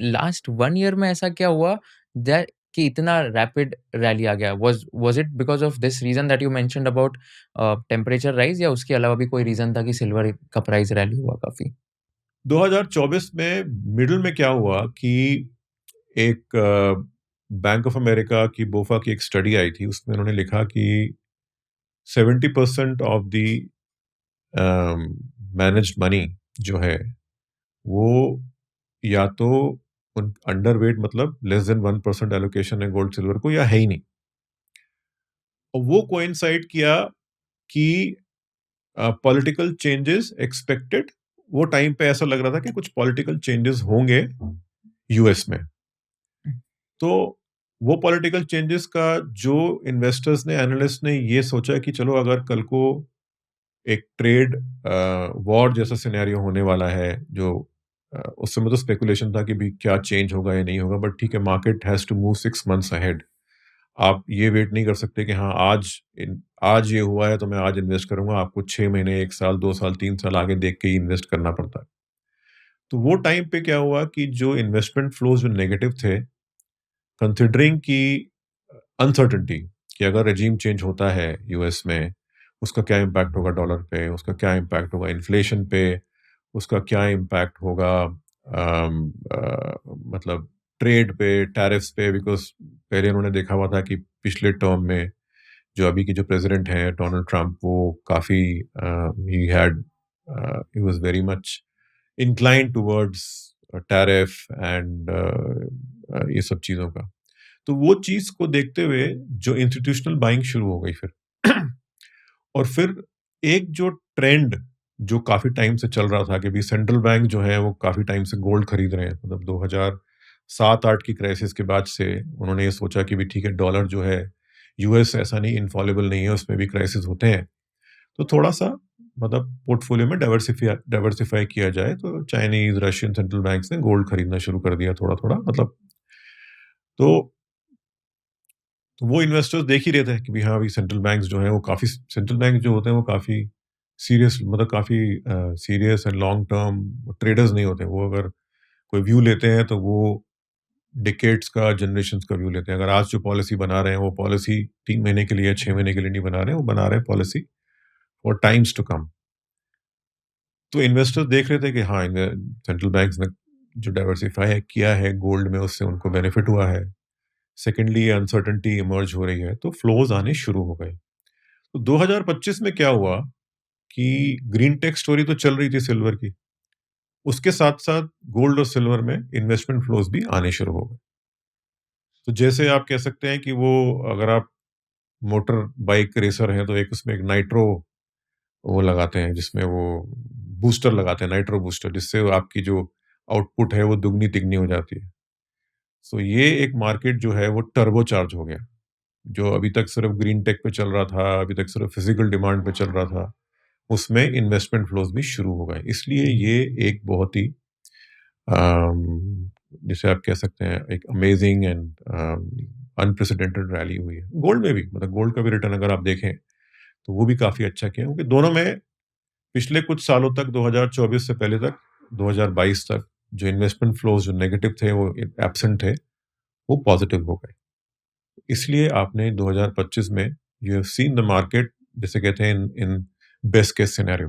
Last 1 year में ऐसा क्या हुआ दैट कि इतना रैपिड रैली आ गया? Was it because of this reason that you mentioned about temperature rise या उसके अलावा भी कोई रीज़न था कि सिल्वर का प्राइस रैली हुआ काफ़ी? 2024 में मिडल में क्या हुआ कि एक बैंक ऑफ अमेरिका की बोफा की एक स्टडी आई थी, उसमें उन्होंने लिखा कि 70% ऑफ द मैनेज्ड मनी जो है वो या तो अंडर वेट मतलब लेस देन 1% एलोकेशन है गोल्ड सिल्वर को या है ही नहीं। और वो कोइंसाइड किया कि पॉलिटिकल चेंजेस एक्सपेक्टेड। वो टाइम पे ऐसा लग रहा था कि कुछ पॉलिटिकल चेंजेस होंगे यूएस में। तो वो पॉलिटिकल चेंजेस का जो इन्वेस्टर्स ने एनालिस्ट ने ये सोचा कि चलो अगर कल को एक ट्रेड वॉर जैसा सिनेरियो होने वाला है जो उस समय तो स्पेकुलेशन था कि भी क्या चेंज होगा या नहीं होगा, बट ठीक है, market has to move 6 months ahead. आप ये वेट नहीं कर सकते कि हाँ आज ये हुआ है तो मैं आज इन्वेस्ट करूंगा। आपको 6 महीने, 1 साल, 2 साल, 3 साल आगे देख के ही इन्वेस्ट करना पड़ता है। तो वो टाइम पे क्या हुआ कि जो इन्वेस्टमेंट फ्लोज जो नेगेटिव थे, कंसिडरिंग की अनसर्टेनिटी कि अगर रेजीम चेंज होता है यूएस में, उसका क्या इम्पैक्ट होगा डॉलर पे, उसका क्या इम्पैक्ट होगा इन्फ्लेशन पे, उसका क्या इम्पैक्ट होगा मतलब ट्रेड पे, टैरिफ्स पे। बिकॉज पहले उन्होंने देखा हुआ था कि पिछले टर्म में जो अभी के जो प्रेसिडेंट हैं डोनाल्ड ट्रंप, वो काफ़ी he was very much incline towards tariff and ये सब चीज़ों का। तो वो चीज़ को देखते हुए जो इंस्टीट्यूशनल बाइंग शुरू हो गई फिर और फिर एक जो ट्रेंड जो काफ़ी टाइम से चल रहा था कि भी सेंट्रल बैंक जो है वो काफ़ी टाइम से गोल्ड खरीद रहे हैं। मतलब 2007-8 की क्राइसिस के बाद से उन्होंने ये सोचा कि भी ठीक है, डॉलर जो है यूएस ऐसा नहीं, इनफॉलेबल नहीं है, उसमें भी क्राइसिस होते हैं। तो थोड़ा-सा मतलब पोर्टफोलियो में डाइवर्सिफ़ाई किया जाए, तो चाइनीज़, रशियन सेंट्रल बैंक्स ने गोल्ड खरीदना शुरू कर दिया थोड़ा-थोड़ा मतलब। तो तो वो इन्वेस्टर्स देख ही रहे थे कि भी हाँ, अभी सेंट्रल बैंक्स जो हैं वो काफ़ी सेंट्रल बैंक जो होते हैं वो काफ़ी सीरियस मतलब काफ़ी serious and long term traders नहीं होते। वो अगर कोई व्यू लेते हैं तो वो डिकेड्स का, जनरेशंस का व्यू लेते हैं। अगर आज जो पॉलिसी बना रहे हैं वो पॉलिसी 3 महीने के लिए, 6 महीने के लिए नहीं बना रहे हैं, वो बना रहे हैं policy for times to come. तो इन्वेस्टर्स देख रहे थे कि हाँ, सेंट्रल बैंक्स ने जो डाइवर्सिफाई है किया है गोल्ड में, उससे उनको बेनिफिट हुआ है। सेकेंडली अनसर्टेनिटी इमर्ज हो रही है तो फ्लोज आने शुरू हो गए। तो 2025 में क्या हुआ कि ग्रीन टेक स्टोरी तो चल रही थी सिल्वर की, उसके साथ-साथ गोल्ड और सिल्वर में इन्वेस्टमेंट फ्लोज भी आने शुरू हो गए। तो जैसे आप कह सकते हैं कि वो अगर आप मोटर बाइक रेसर हैं तो एक उसमें एक नाइट्रो वो लगाते हैं जिसमें वो बूस्टर लगाते हैं, नाइट्रो बूस्टर, जिससे वो आपकी जो आउटपुट है वो दुगनी-तिगनी हो जाती है। सो ये एक मार्केट जो है वो टर्बो चार्ज हो गया। जो अभी तक सिर्फ ग्रीन टेक पे चल रहा था, अभी तक सिर्फ फिजिकल डिमांड पे चल रहा था, उसमें इन्वेस्टमेंट फ्लोज भी शुरू हो गए। इसलिए ये एक बहुत ही जिसे आप कह सकते हैं एक अमेजिंग एंड अनप्रेसिडेंटेड रैली हुई है। गोल्ड में भी मतलब गोल्ड का भी रिटर्न अगर आप देखें तो वो भी काफ़ी अच्छा किया, क्योंकि दोनों में पिछले कुछ सालों तक 2024 से पहले तक 2022 तक जो इन्वेस्टमेंट फ्लोज जो नेगेटिव थे वो एब्सेंट थे, वो पॉजिटिव हो गए। इसलिए आपने 2025 में you have seen the market जिसे कहते हैं इन इन बेस्ट केस सिनेरियो।